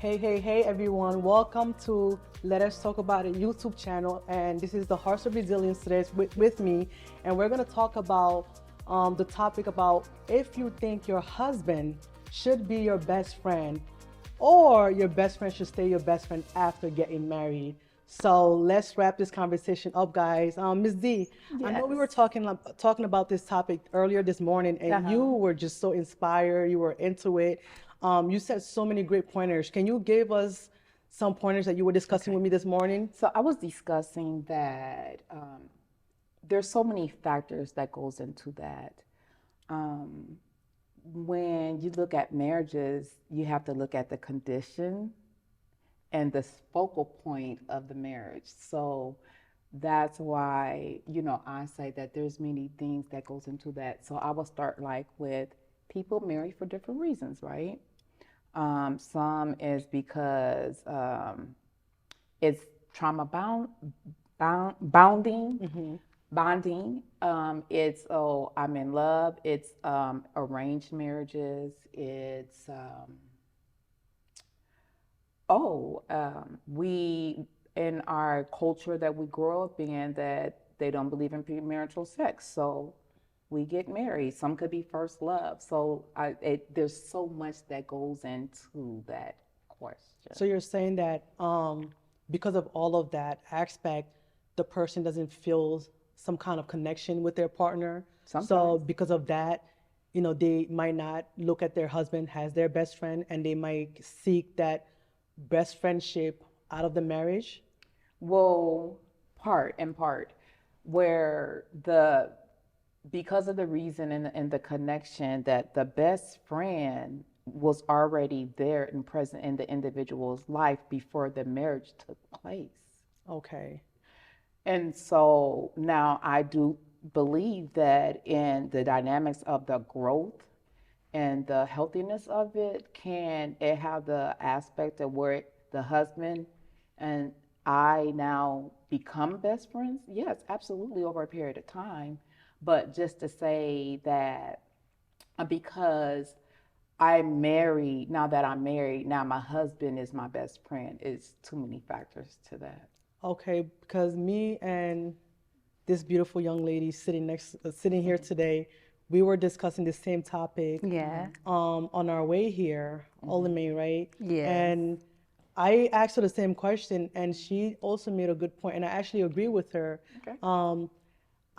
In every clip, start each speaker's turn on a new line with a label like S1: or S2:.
S1: Hey everyone, welcome to Let Us Talk About It YouTube channel, and this is the Hearts of Resilience today with me, and we're going to talk about the topic about if you think your husband should be your best friend or your best friend should stay your best friend after getting married. So let's wrap this conversation up, guys. Ms. D, I know we were talking about this topic earlier this morning, and you were just so inspired. You were into it. You said so many great pointers. Can you give us some pointers that you were discussing with me this morning?
S2: So I was discussing that there's so many factors that goes into that. When you look at marriages, you have to look at the condition and the focal point of the marriage. So that's why, I say that there's many things that goes into that. So I will start with people marry for different reasons, right? Some is because it's trauma bonding. It's I'm in love. It's arranged marriages. It's we in our culture that we grow up in that they don't believe in premarital sex, so we get married. Some could be first love. So there's so much that goes into that question.
S1: So you're saying that because of all of that aspect, the person doesn't feel some kind of connection with their partner.
S2: Sometimes.
S1: So because of that, they might not look at their husband as their best friend, and they might seek that best friendship out of the marriage.
S2: Well, part, where because of the reason and the connection that the best friend was already there and present in the individual's life before the marriage took place.
S1: Okay.
S2: And so now I do believe that in the dynamics of the growth and the healthiness of it, can it have the aspect of where the husband and I now become best friends? Yes, absolutely, over a period of time. But just to say that because I'm married, now my husband is my best friend, is too many factors to that.
S1: Okay, because me and this beautiful young lady sitting here today, we were discussing the same topic.
S3: Yeah.
S1: On our way here, Olame, right?
S3: Yeah.
S1: And I asked her the same question, and she also made a good point, and I actually agree with her.
S2: Okay.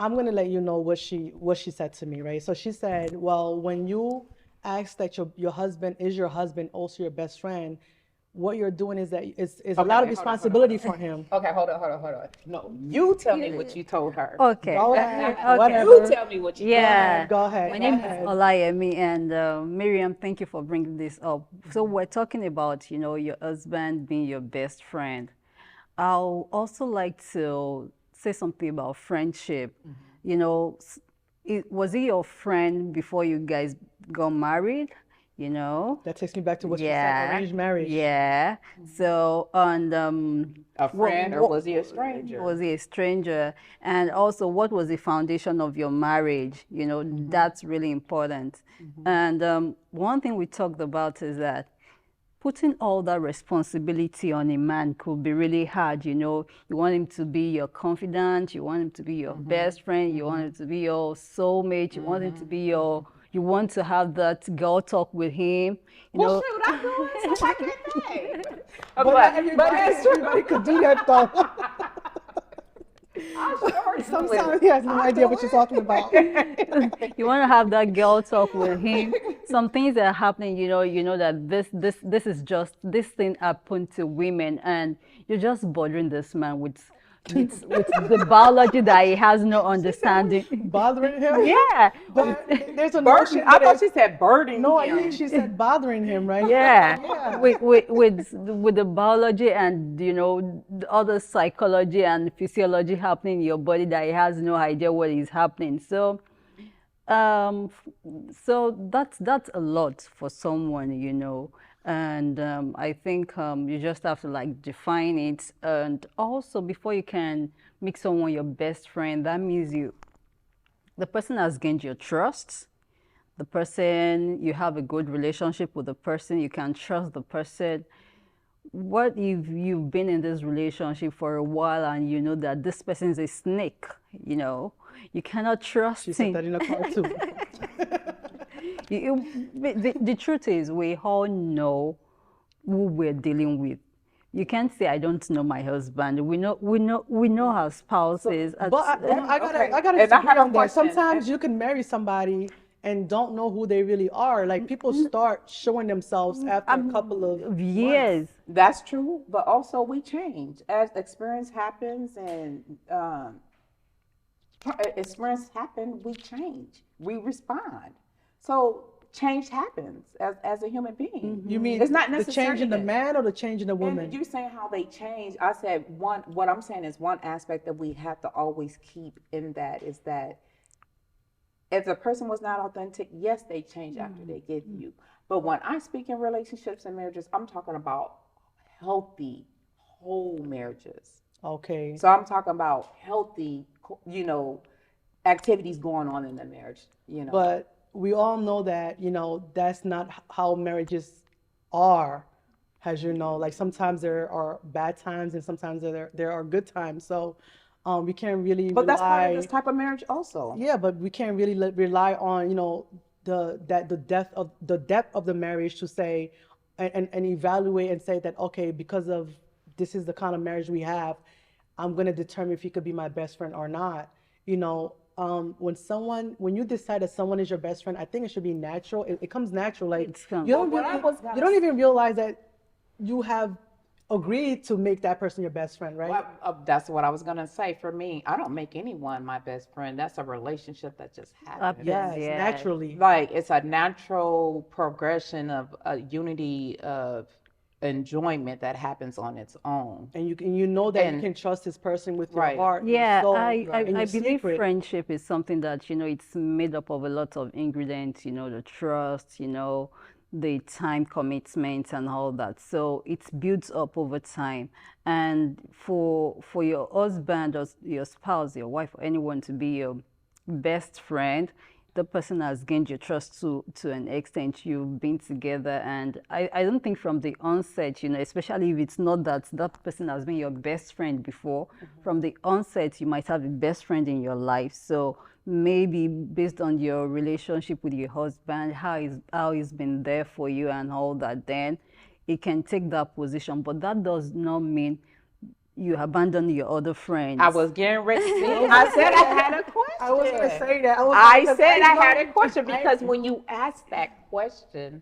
S1: I'm gonna let you know what she said to me, right? So she said, well, when you ask that your husband is your husband, also your best friend, what you're doing is that it's a lot of responsibility for him.
S2: Okay, hold on. No, you tell me what you told her.
S3: Okay.
S1: Go ahead.
S3: Okay.
S1: Whatever.
S2: You tell me what you
S3: Yeah.
S1: Go ahead.
S3: My name is Olayemi, and Miriam, thank you for bringing this up. So we're talking about, your husband being your best friend. I'll also like to say something about friendship. Was he your friend before you guys got married?
S1: That takes me back to what you said, arranged marriage.
S3: Yeah. So, and
S2: a friend, or was he a stranger?
S3: Was he a stranger? And also, what was the foundation of your marriage? That's really important. And one thing we talked about is that putting all that responsibility on a man could be really hard. You want him to be your confidant, you want him to be your best friend, you want him to be your soulmate, you want him to be you want to have that girl talk with him.
S2: Well, shoot, I'm doing something I can't say.
S1: But everybody could do that though. Sometimes he has no idea what you're talking about.
S3: You want to have that girl talk with him. Some things are happening, you know that this is just, this thing happened to women, and you're just bothering this man with the biology that he has no understanding.
S1: Bothering him?
S3: Yeah.
S1: But there's a
S2: burden. I thought she said burden.
S1: No, I think she said bothering him, right?
S3: Yeah. With the biology and the other psychology and physiology happening in your body that he has no idea what is happening. So that's a lot for someone, and I think you just have to define it. And also, before you can make someone your best friend, that means the person has gained your trust. The person, you have a good relationship with the person, you can trust the person. what if you've been in this relationship for a while and you know that this person is a snake, you know? You cannot trust
S1: She said
S3: him.
S1: that in a car too.
S3: The truth is, we all know who we're dealing with. You can't say I don't know my husband. We know our spouses.
S1: But I gotta
S2: Okay.
S1: I gotta
S2: And I
S1: disagree
S2: have a
S1: on that.
S2: question.
S1: Sometimes you can marry somebody and don't know who they really are. Like people start showing themselves after a couple of
S3: Years.
S1: months.
S2: That's true, but also we change as experience happens, and experience happen. We change, we respond. So change happens as a human being.
S1: You mean
S2: It's not
S1: the change
S2: necessarily
S1: in the
S2: that-
S1: man or the change in the woman?
S2: And you saying how they change? I said one. What I'm saying is one aspect that we have to always keep in that is that if the person was not authentic, yes, they change after they get you. But when I speak in relationships and marriages, I'm talking about healthy, whole marriages.
S1: Okay.
S2: So I'm talking about healthy, activities going on in the marriage.
S1: But we all know that, that's not how marriages are, as you know. Like sometimes there are bad times and sometimes there are good times. So we can't really
S2: But that's part of
S1: rely.
S2: this type of marriage also.
S1: Yeah, but we can't really rely on, the depth of the marriage to say and evaluate and say that, okay, because of this is the kind of marriage we have, I'm gonna determine if he could be my best friend or not. When you decide that someone is your best friend, I think it should be natural. It comes natural. Like
S3: It's come-
S1: you don't
S2: Well, what I
S1: really,
S2: was gonna
S1: you don't even realize that you have agreed to make that person your best friend, right?
S2: Well, that's what I was gonna say. For me, I don't make anyone my best friend. That's a relationship that just happens.
S1: Yes,
S3: Yes.
S1: naturally.
S2: Like it's a natural progression of a unity of enjoyment that happens on its own.
S1: And you know that you
S2: And-
S1: can trust this person with your
S2: Right.
S1: heart, your
S3: Yeah,
S1: soul,
S3: I
S1: and your
S3: believe
S1: secret.
S3: friendship is something that, it's made up of a lot of ingredients, the trust, the time commitment and all that. So it builds up over time. And for your husband or your spouse, your wife, or anyone to be your best friend, the person has gained your trust to an extent. You've been together, and I don't think from the onset, especially if it's not that person has been your best friend before, from the onset you might have a best friend in your life. So maybe based on your relationship with your husband, how he's been there for you and all that, then it can take that position. But that does not mean you abandon your other friends.
S2: I was getting ready to say. I said I had a question.
S1: I was gonna say that.
S2: I said I had a question because when you ask that question,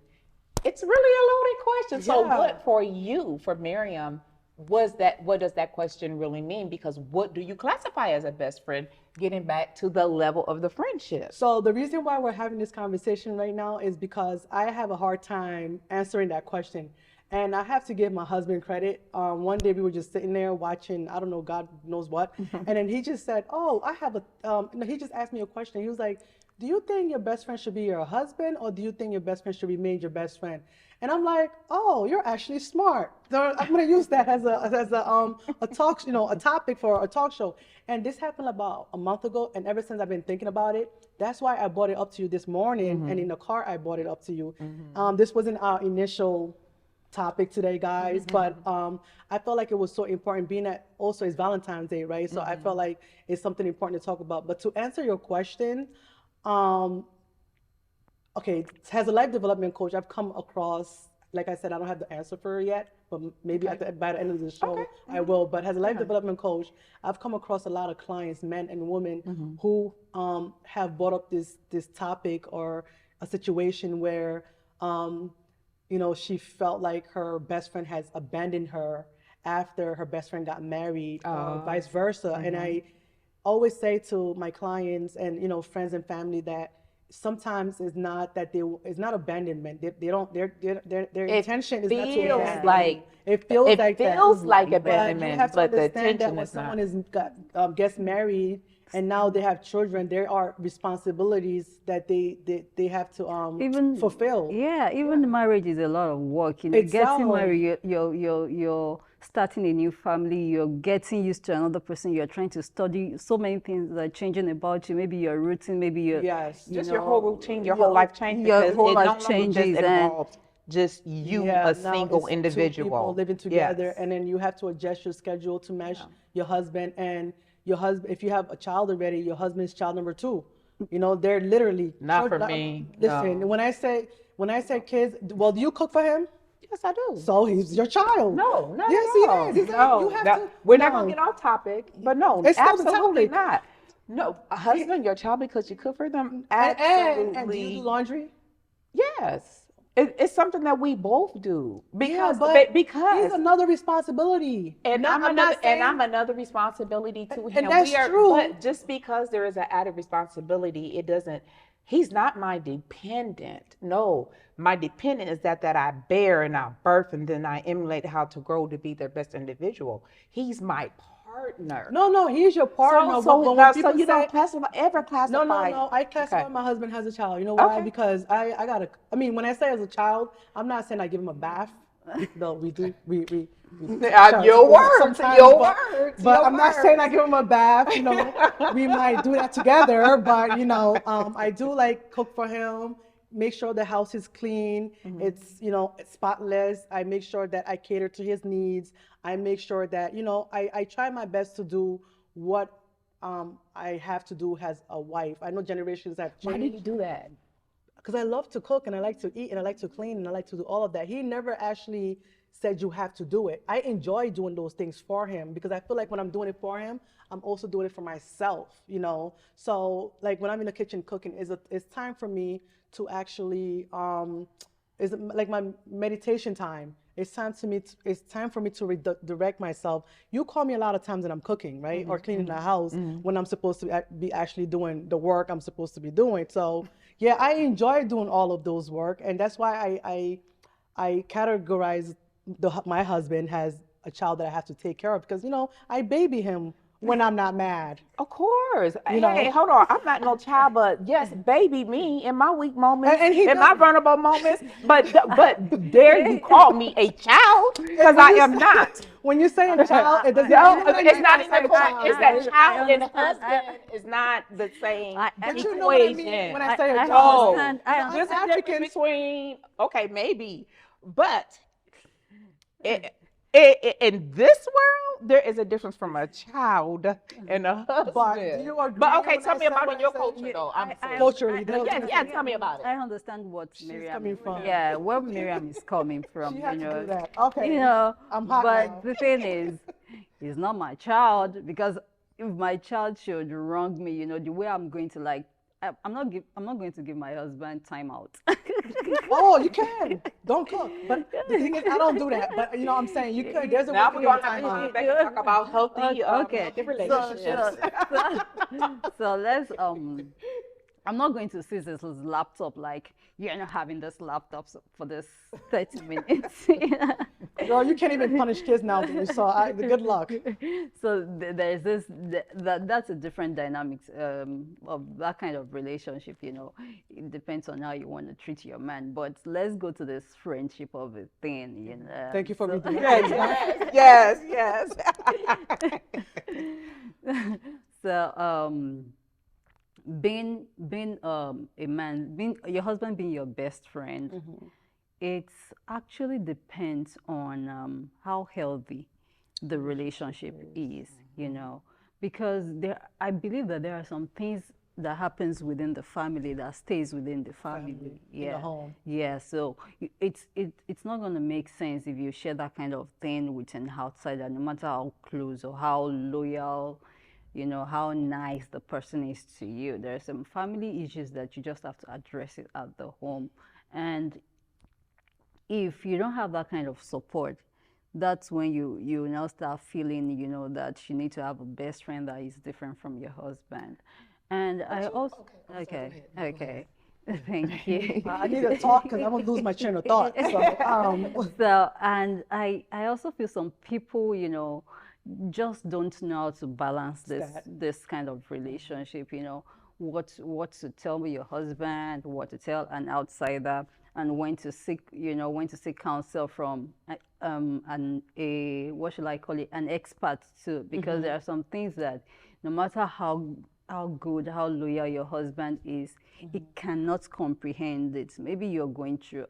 S2: it's really a loaded question. So
S1: Yeah.
S2: what for you, for Miriam, what does that question really mean? Because what do you classify as a best friend, getting back to the level of the friendship?
S1: So the reason why we're having this conversation right now is because I have a hard time answering that question. And I have to give my husband credit. One day we were just sitting there watching, I don't know, God knows what. And then he just said, oh, I have he just asked me a question. He was like, do you think your best friend should be your husband, or do you think your best friend should be made your best friend? And I'm like, oh, you're actually smart. So I'm gonna use that as a talk, a topic for a talk show. And this happened about a month ago, and ever since I've been thinking about it. That's why I brought it up to you this morning, and in the car I brought it up to you. This wasn't our initial topic today, guys, but I felt like it was so important, being that also it's Valentine's Day, right? So I felt like it's something important to talk about. But to answer your question, okay, as a life development coach, I've come across, like I said, I don't have the answer for it yet, but maybe by the end of the show, I will. But as a life development coach, I've come across a lot of clients, men and women, who have brought up this topic or a situation where she felt like her best friend has abandoned her after her best friend got married, or vice versa. And I always say to my clients and friends and family that sometimes it's not abandonment. Their intention is not to
S2: feels
S1: abandon.
S2: like-
S1: It feels
S2: It
S1: like
S2: feels
S1: that.
S2: like
S1: But
S2: abandonment,
S1: you have to
S2: but the
S1: understand that
S2: intention
S1: when
S2: is not.
S1: someone gets married and now they have children, there are responsibilities that they have to fulfill.
S3: Yeah, even marriage is a lot of work. Getting
S1: Itself.
S3: married, you're starting a new family, you're getting used to another person, you're trying to study so many things that are changing about you. Maybe your routine, maybe your
S1: Yes.
S2: Just your whole routine, your whole life changes.
S3: your
S2: because
S3: whole
S2: it
S3: life
S2: no longer just
S3: changes, and
S2: involves
S4: just you,
S1: Yeah,
S4: a
S1: now
S4: single
S1: it's two
S4: individual.
S1: people living together,
S4: Yes.
S1: and then you have to adjust your schedule to match your husband and your husband. If you have a child already, your husband's child number two. You know, they're literally
S4: Not for me.
S1: Listen,
S4: No.
S1: when I say kids, well, do you cook for him?
S4: Yes, I do.
S1: So he's your child.
S4: No, not
S1: Yes,
S4: at
S1: he
S4: all.
S1: is. He's you
S4: No,
S1: have
S4: no.
S1: to.
S4: We're not gonna
S1: No,
S4: get off topic, but no,
S1: it's still the
S4: absolutely
S1: topic.
S4: not. No, a husband, your child, because you cook for them.
S1: And do you do
S4: Absolutely,
S1: laundry?
S4: yes. It's something that we both do
S1: Yeah,
S4: because
S1: but
S4: because
S1: he's another responsibility.
S4: and
S1: I'm not saying,
S4: I'm another responsibility to him.
S1: and that's true.
S4: But just because there is an added responsibility, it doesn't. He's not my dependent. No, my dependent is that I bear and I birth and then I emulate how to grow to be their best individual. He's my partner.
S1: No, he's your partner.
S4: So
S1: But when people
S4: you
S1: say,
S4: don't classify.
S1: no, I classify
S4: Okay.
S1: my husband as a child. You know why?
S4: Okay.
S1: Because I gotta. I mean, when I say as a child, I'm not saying I give him a bath. No, we do. We
S4: Your words,
S1: sometimes,
S4: your
S1: but,
S4: words.
S1: But
S4: your
S1: I'm not
S4: words.
S1: saying I give him a bath. You know, we might do that together. But you know, I do like cook for him. Make sure the house is clean. It's it's spotless. I make sure that I cater to his needs. I make sure that I try my best to do what I have to do as a wife. I know generations have
S4: Why do
S1: changed
S4: you do that?
S1: because I love to cook and I like to eat and I like to clean and I like to do all of that. He never actually said you have to do it. I enjoy doing those things for him because I feel like when I'm doing it for him, I'm also doing it for myself. So like when I'm in the kitchen cooking, it's time for me to actually is like my meditation time. It's time for me to redirect myself. You call me a lot of times when I'm cooking, right? Or cleaning the house when I'm supposed to be actually doing the work I'm supposed to be doing. So yeah, I enjoy doing all of those work, and that's why I categorize my husband as a child that I have to take care of because I baby him when I'm not mad.
S4: Of course.
S1: You know.
S4: Hey, hold on. I'm not no child, but yes, baby me in my weak moments,
S1: And he
S4: in my
S1: does-
S4: vulnerable moments. But dare you call me a child? Because I am not.
S1: When you say a child, it doesn't.
S4: No,
S1: you know what I
S4: it's
S1: mean
S4: not
S1: when
S4: even
S1: I say
S4: called. It's that
S3: I
S4: child and
S3: understand.
S4: husband is not the same
S1: But
S4: equation.
S1: you know what I mean when I say a
S3: I
S1: child.
S3: understand.
S4: There's a
S1: Africans-
S4: difference between, okay, maybe, but in this world, there is a difference from a child and a husband.
S1: But do you agree
S4: But okay,
S1: when
S4: tell
S1: I
S4: me
S1: say
S4: about
S1: what
S4: in your
S1: I say?
S4: culture, though.
S1: Culturally, they'll
S4: Yeah,
S1: do
S4: yeah,
S1: that.
S4: tell me about it.
S3: I understand what Miriam
S1: coming from.
S3: Yeah, where Miriam is coming from.
S1: She had to do that. Okay.
S3: You know,
S1: I'm hot
S3: but
S1: now.
S3: the thing is, he's not my child because if my child should wrong me, the way I'm going to I'm not going to give my husband time out.
S1: Oh, you can. Don't cook. But the thing is, I don't do that. But I'm saying you could. There's a way
S4: Now
S1: to
S4: we're
S1: give
S4: going
S1: him
S4: to have
S1: time
S4: to
S1: out.
S4: back and talk about healthy,
S3: Okay.
S4: healthy relationships.
S3: So let's I'm not going to seize this laptop like you're not having this laptop for this 30 minutes.
S1: Girl, you can't even punish kids now. So good luck.
S3: So there's this that's a different dynamics of that kind of relationship. It depends on how you want to treat your man. But let's go to this friendship of a thing.
S1: Thank you for reading
S4: Yes, yes.
S3: So being a man, being your husband being your best friend, it actually depends on how healthy the relationship is, because I believe that there are some things that happens within the family that stays within the family.
S1: in the home.
S3: Yeah, so it's not going to make sense if you share that kind of thing with an outsider, no matter how close or how loyal, how nice the person is to you. There are some family issues that you just have to address it at the home. And if you don't have that kind of support, that's when you now start feeling, that you need to have a best friend that is different from your husband. And I also, okay. Thank you.
S1: I need to talk because I'm gonna lose my train of thought.
S3: So, and I also feel some people, just don't know how to balance this kind of relationship. What to tell your husband, what to tell an outsider, and when to seek counsel from what should I call it, an expert too, because there are some things that no matter how good, how loyal your husband is, he cannot comprehend it. Maybe you're going through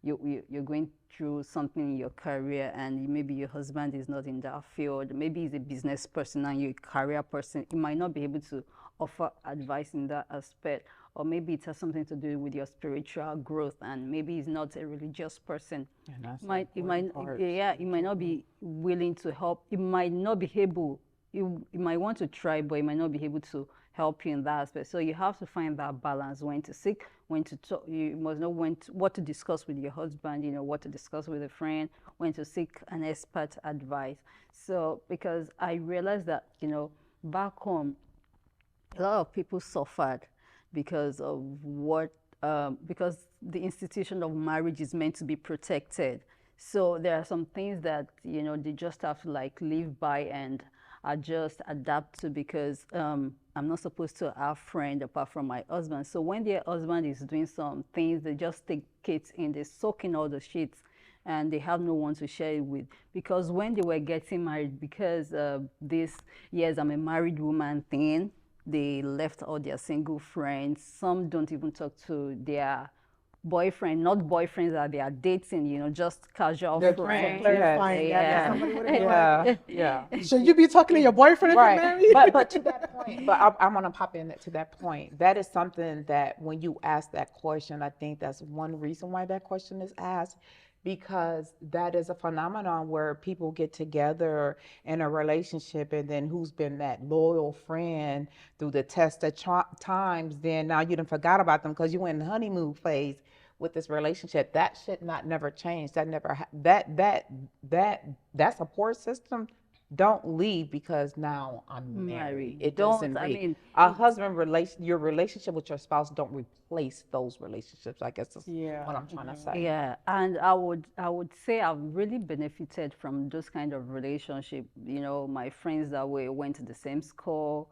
S3: you're going through something in your career, and maybe your husband is not in that field. Maybe he's a business person and you're a career person. He might not be able to offer advice in that aspect. Or maybe it has something to do with your spiritual growth, and maybe he's not a religious person.
S4: And that's
S3: He might not be willing to help. He might not be able. You might want to try, but he might not be able to help you in that aspect. So you have to find that balance: when to seek, when to talk. You must know what to discuss with your husband. You know what to discuss with a friend. When to seek an expert advice. So because I realized that back home, a lot of people suffered because of because the institution of marriage is meant to be protected. So there are some things that they just have to live by and adjust, adapt to, because I'm not supposed to have friends apart from my husband. So when their husband is doing some things, they just take it in, they soak in all the shit, and they have no one to share it with. Because when they were getting married, because this yes, I'm a married woman thing, they left all their single friends. Some don't even talk to their boyfriend, not boyfriends that they are dating, just casual friends.
S1: Clarifying that somebody would have
S4: Yeah.
S1: should you be talking to your boyfriend if you're married?
S4: But to that point, I want to pop in to that point. That is something that when you ask that question, I think that's one reason why that question is asked, because that is a phenomenon where people get together in a relationship, and then who's been that loyal friend through the test of times, then now you done forgot about them because you went in the honeymoon phase with this relationship. That should not never change. That never that support system don't leave because now I'm married. It doesn't. A husband your relationship with your spouse don't replace those relationships. I guess that's what I'm trying to say.
S3: Yeah, and I would say I've really benefited from those kind of relationship. My friends that we went to the same school.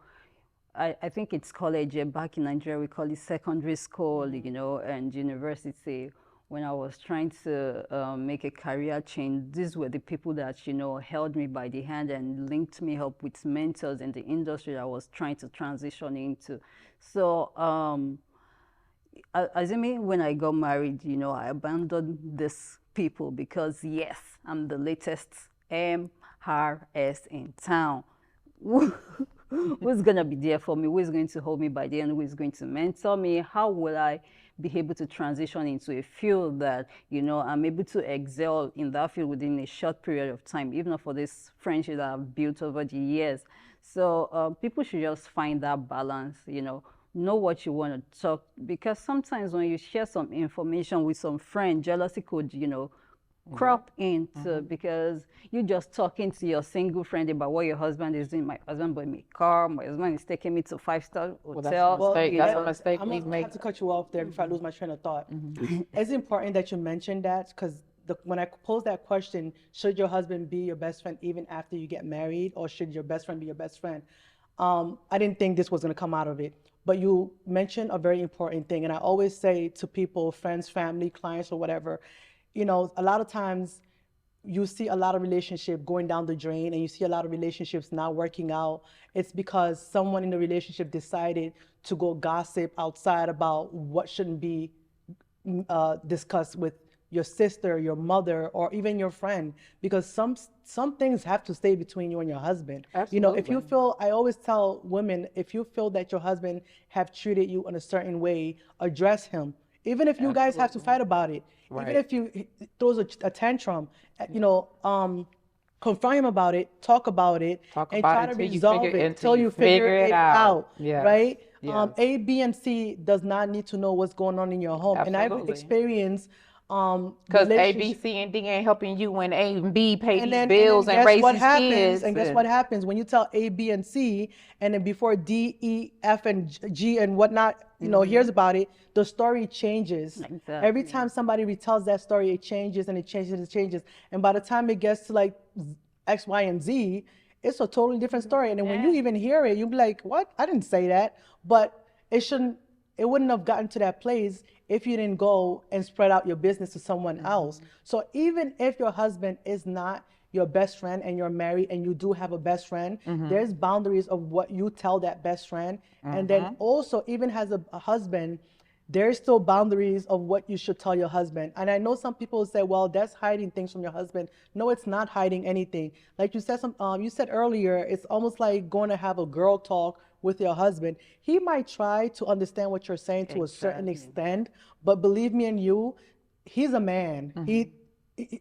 S3: I think it's college. Back in Nigeria, we call it secondary school, and university. When I was trying to make a career change, these were the people that, held me by the hand and linked me up with mentors in the industry that I was trying to transition into. So, assuming when I got married, I abandoned these people because, yes, I'm the latest MRS in town. Who's going to be there for me? Who is going to hold me by the hand? Who is going to mentor me? How will I be able to transition into a field that, I'm able to excel in that field within a short period of time, even for this friendship that I've built over the years. So people should just find that balance, know what you want to talk, because sometimes when you share some information with some friend, jealousy could, crop into, because you're just talking to your single friend about what your husband is doing. My husband bought me a car. My husband is taking me to 5-star hotel.
S4: That's a mistake.
S1: I'm gonna have to cut you off there before I lose my train of thought. It's important that you mentioned that, because when I pose that question, should your husband be your best friend even after you get married, or should your best friend be your best friend? I didn't think this was going to come out of it, but you mentioned a very important thing. And I always say to people, friends, family, clients, or whatever, a lot of times you see a lot of relationship going down the drain, and you see a lot of relationships not working out. It's because someone in the relationship decided to go gossip outside about what shouldn't be discussed with your sister, your mother, or even your friend, because some things have to stay between you and your husband.
S2: Absolutely.
S1: If you feel, I always tell women, if you feel that your husband have treated you in a certain way, address him. Even if you guys have to fight about it, even if you throws a tantrum, confront him about it, talk about it, and try to resolve it until you figure it out. Right?
S4: Yes.
S1: A, B, and C does not need to know what's going on in your home.
S4: Absolutely.
S1: And I've experienced
S4: because A, B, C, and D ain't helping you when A and B pay these bills and
S1: guess
S4: raise
S1: what
S4: these
S1: happens,
S4: kids.
S1: And guess what happens when you tell A, B, and C, and then before D, E, F, and G and whatnot, hears about it, the story changes.
S3: Exactly.
S1: Every time somebody retells that story, it changes and it changes and it changes. And by the time it gets to like X, Y, and Z, it's a totally different story. And then when you even hear it, you'll be like, what? I didn't say that. But it wouldn't have gotten to that place if you didn't go and spread out your business to someone else. So even if your husband is not your best friend and you're married and you do have a best friend, there's boundaries of what you tell that best friend. And then also, even as a husband, there's still boundaries of what you should tell your husband. And I know some people say, well, that's hiding things from your husband. No, it's not hiding anything. Like you said earlier, it's almost like going to have a girl talk with your husband. He might try to understand what you're saying to a certain extent, but believe me and you, he's a man.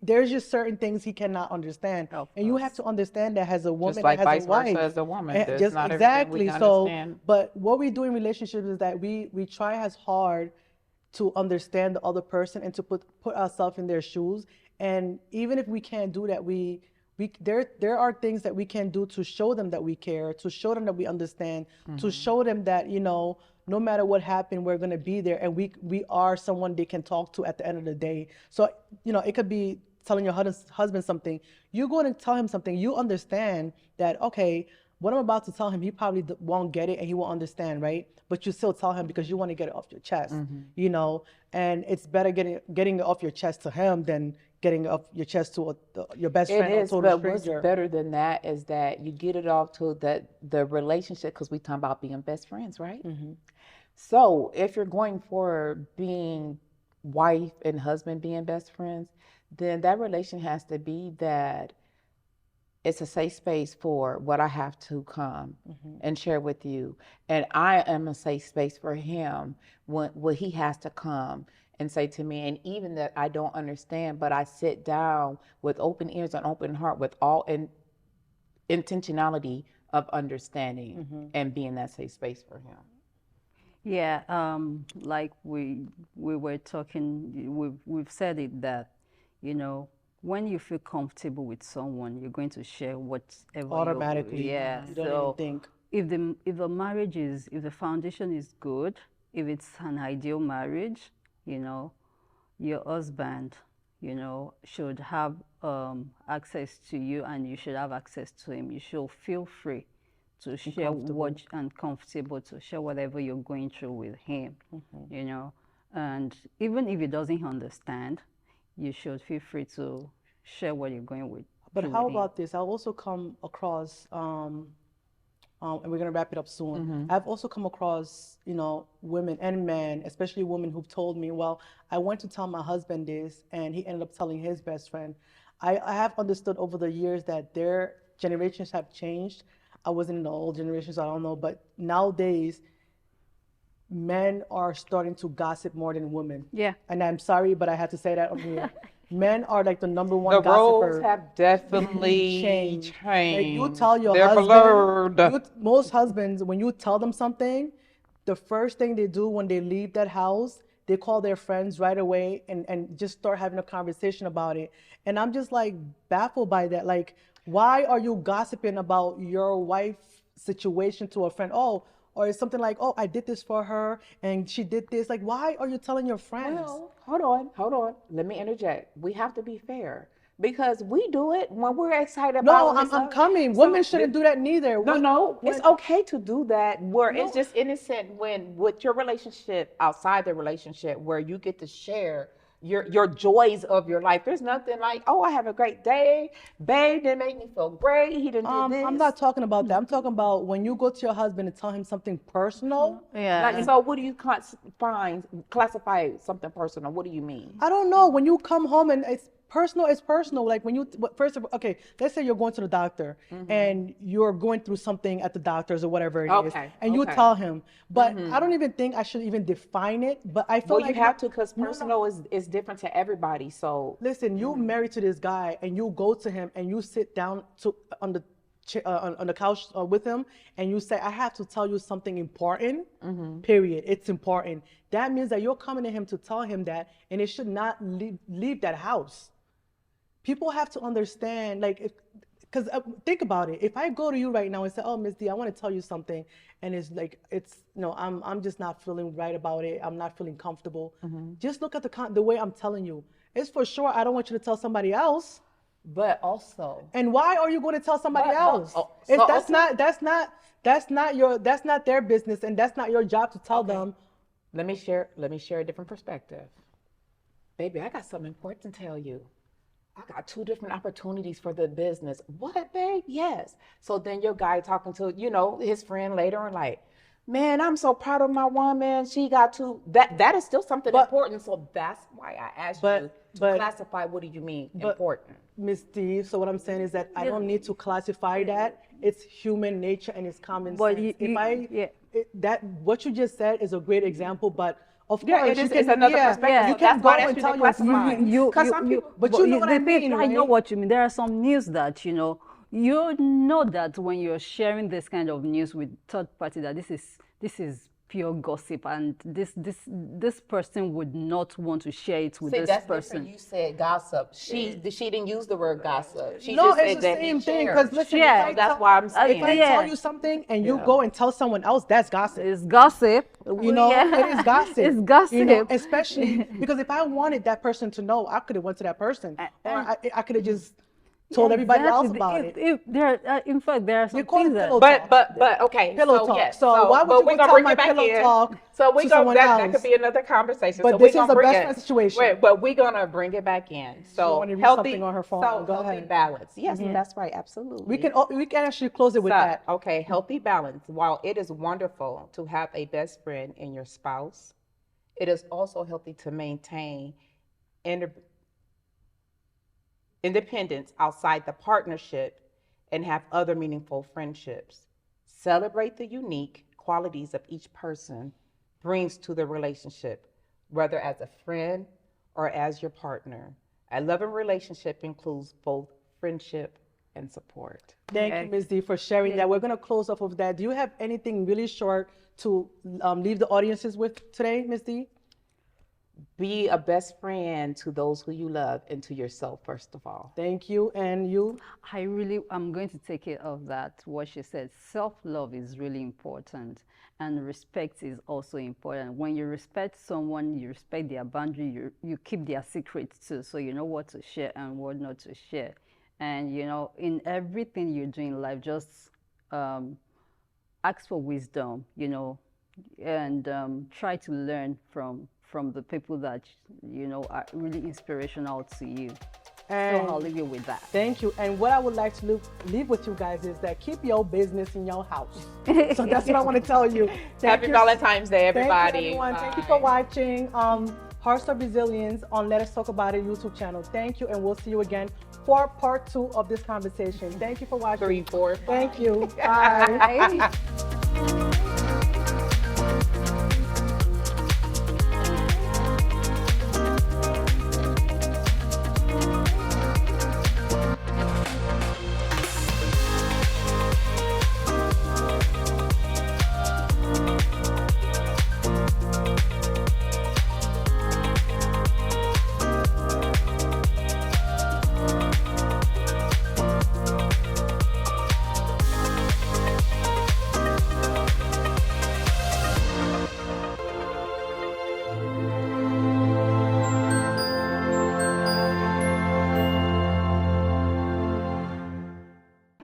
S1: There's just certain things he cannot understand, and you have to understand that as a woman,
S4: Just like
S1: as
S4: vice
S1: a wife,
S4: versa as a woman. That's
S1: just
S4: not
S1: exactly.
S4: everything we
S1: So,
S4: understand.
S1: but what we do in relationships is that we try as hard to understand the other person and to put ourselves in their shoes. And even if we can't do that, there are things that we can do to show them that we care, to show them that we understand, to show them that, you know, no matter what happened, we're going to be there, and we are someone they can talk to at the end of the day. So, you know, it could be telling your husband something. You're going to tell him something. You understand that, okay, what I'm about to tell him, he probably won't get it and he won't understand, right? But you still tell him because you want to get it off your chest, you know. And it's better getting it off your chest to him than getting it off your chest to your best friend or total
S4: but
S1: stranger.
S4: what's better than that is that you get it off to the relationship, because we talking about being best friends, right? So if you're going for being wife and husband being best friends, then that relation has to be that it's a safe space for what I have to come and share with you. And I am a safe space for him when he has to come and say to me, and even that I don't understand, but I sit down with open ears and open heart with all intentionality of understanding and being that safe space for him.
S3: Yeah, like we were talking, we've said it that, you know, when you feel comfortable with someone, you're going to share whatever
S1: Automatically.
S3: Yeah.
S1: You don't even think.
S3: If the foundation is good, if it's an ideal marriage, you know, your husband, you know, should have access to you, and you should have access to him. You should feel free to share and comfortable to share whatever you're going through with him, you know. And even if he doesn't understand, you should feel free to share what you're going with.
S1: But how about this? I've also come across, and we're gonna wrap it up soon. I've also come across, you know, women and men, especially women who've told me, well, I went to tell my husband this, and he ended up telling his best friend. I have understood over the years that their generations have changed. I wasn't in the old generation, so I don't know, but nowadays, men are starting to gossip more than women.
S3: Yeah.
S1: And I'm sorry, but I had to say that on here. Men are like the number one
S4: The
S1: gossiper.
S4: roles have definitely changed.
S1: Like you tell your
S4: They're
S1: husband,
S4: blurred.
S1: most husbands, when you tell them something, the first thing they do when they leave that house, they call their friends right away and just start having a conversation about it. And I'm just like baffled by that. Like, why are you gossiping about your wife's situation to a friend? Oh, or it's something like, oh, I did this for her and she did this. Like, why are you telling your friends?
S4: Well, hold on. Let me interject. We have to be fair, because we do it when we're excited
S1: No,
S4: about
S1: I'm coming. Women shouldn't do that neither.
S4: No, it's okay to do that where it's just innocent, when with your relationship, outside the relationship, where you get to share your joys of your life. There's nothing like, oh, I have a great day, babe, didn't make me feel great, he didn't do this.
S1: I'm not talking about that. I'm talking about when you go to your husband and tell him something personal.
S3: Yeah.
S4: Like, so what do you classify something personal? What do you mean?
S1: I don't know. When you come home and it's personal. Like when you, first of all, okay, let's say you're going to the doctor and you're going through something at the doctor's or whatever it is, and you tell him. But I don't even think I should even define it. But I feel
S4: like you have to, because personal is different to everybody. So
S1: listen, you married to this guy and you go to him and you sit down on the couch with him and you say, I have to tell you something important, period. It's important. That means that you're coming to him to tell him that, and it should not leave that house. People have to understand, like, because think about it. If I go to you right now and say, oh, Miss D, I want to tell you something, and it's like, I'm just not feeling right about it. I'm not feeling comfortable. Just look at the way I'm telling you. It's for sure I don't want you to tell somebody else.
S4: But also,
S1: and why are you going to tell somebody else? If that's not their business, and that's not your job to tell them.
S4: Let me share a different perspective. Baby, I got something important to tell you. I got 2 different opportunities for the business. What, babe? Yes. So then your guy talking to, his friend later and like, man, I'm so proud of my woman. She got to that is still something important. So that's why I asked you to classify. What do you mean important?
S1: Miss D, so what I'm saying is that I don't need to classify that. It's human nature and it's common sense. That what you just said is a great example, but of course,
S4: it's another perspective.
S1: You can go and tell your friends. But you know what I mean, right?
S3: I know what you mean. There are some news that, you know that when you're sharing this kind of news with third party, that this is pure gossip, and this person would not want to share it with this person.
S4: Different. You said gossip. She didn't use the word gossip. She
S1: no,
S4: just
S1: it's
S4: said
S1: the
S4: that
S1: same thing. Because listen,
S4: so that's why I'm saying.
S1: If I tell you something and you go and tell someone else, that's gossip.
S3: It's gossip.
S1: You know, it is gossip.
S3: It's gossip.
S1: You know, especially because if I wanted that person to know, I could have went to that person, or I could have just told everybody else about it.
S3: In fact, there are some
S1: things
S3: that.
S4: But okay.
S1: Pillow talk. Yes. So why would you
S4: go
S1: tell my pillow talk?
S4: So we
S1: to
S4: go.
S1: someone
S4: That
S1: else?
S4: could be another conversation.
S1: But
S4: so
S1: this is the best friend situation.
S4: Wait, but we're gonna bring it back in. So
S1: want to read
S4: healthy
S1: something on her phone.
S4: So
S1: Go
S4: healthy
S1: ahead.
S4: balance. Yes, that's right. Absolutely.
S1: We can actually close it with that.
S4: Okay, healthy balance. While it is wonderful to have a best friend in your spouse, it is also healthy to maintain independence outside the partnership and have other meaningful friendships. Celebrate the unique qualities of each person brings to the relationship, whether as a friend or as your partner. A loving relationship includes both friendship and support.
S1: Thank you, Ms. D, for sharing that. We're going to close off of that. Do you have anything really short to leave the audiences with today, Ms. D?
S4: Be a best friend to those who you love and to yourself, first of all.
S1: Thank you. And you?
S3: I'm going to take it of that, what she said. Self-love is really important, and respect is also important. When you respect someone, you respect their boundary, you keep their secrets too, so you know what to share and what not to share. And, in everything you do in life, just ask for wisdom, and try to learn from the people that are really inspirational to you. And so I'll leave you with that.
S1: Thank you. And what I would like to leave with you guys is that keep your business in your house. So that's what I want to tell you.
S4: Happy Valentine's Day, everybody.
S1: Thank you, everyone. Thank you for watching Hearts of Resilience on Let Us Talk About It YouTube channel. Thank you, and we'll see you again for part 2 of this conversation. Thank you for watching.
S4: 3, 4, 5.
S1: Thank you. Bye.